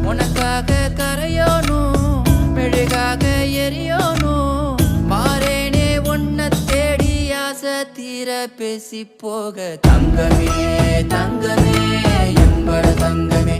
உனக்காக கரையோனும் மெழுகாக எரியோனும் மாறேனே உன்னை தேடி ஆசை தீர பேசி போக தங்கமே தங்கமே என்பட தங்கமே